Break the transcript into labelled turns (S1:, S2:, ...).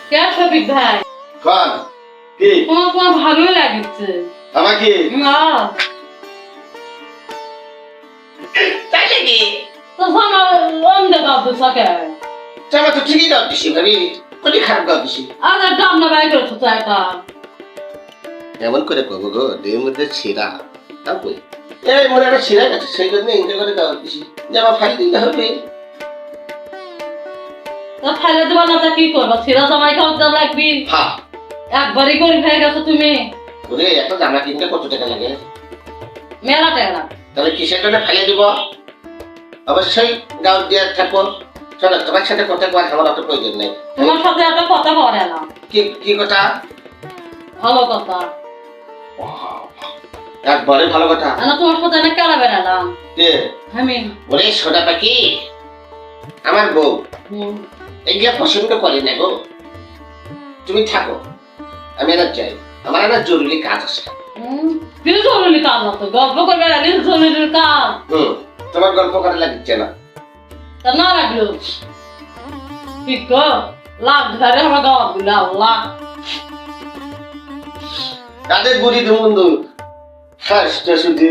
S1: কে শফিক ভাই
S2: কোন কি
S1: তোমার ভালোই লাগছে
S2: আমাকে
S1: না
S2: তাই নাকি
S1: তো আমার অন্ধে বাবু সকে
S2: জামা তো ঠিকই দাও দিছি ভাবি কোনটি খারাপ দাও দিছি
S1: আরে দাম না বাই করছো তো এটা
S2: এমন করে করবো গো দেহের মধ্যে ছিঁড়া তাও কই এই মনে একটা ছিঁড়া গেছে সেই জন্য এনজয় করে দাও দিছি জামা ফালি দিতে হবে
S1: তা ফেলে দেবা না তা কি করবা সিরা জামাই খাওয়া লাগবি
S2: হ্যাঁ
S1: একবারই করে হয়ে গেছো তুমি
S2: ওরে একটা জামা কিনতে কত টাকা লাগে
S1: মেলা টেলা
S2: তাহলে কিসের জন্য ফেলে দিব অবশ্যই গাঁও দিয়ে থাকবো চলো তোমার সাথে কথা বলার আমার অত প্রয়োজন নেই
S1: তোমার সাথে একটা কথা বলে না
S2: কি কি কথা
S1: ভালো কথা
S2: একবারে ভালো কথা
S1: না তোমার সাথে আমি কেলা বেড়ালাম
S2: যে
S1: আমি
S2: ওরে সোনা পাখি আমার বউ এগুলা পছন্দ করে না গো তুমি থাকো আমি এবার যাই আমার একটা জরুরি কাজ আছে
S1: কিছু জরুরি কাজ আছে গল্প করবে না কিছু জরুরি কাজ
S2: তোমার গল্প করা লাগছে না
S1: তা না লাগলো ঠিক গো লাভ ধরে আমার গাওয়া গুলো আল্লাহ
S2: তাদের বুড়ি ধুমুন্দু ফার্স্ট শুধু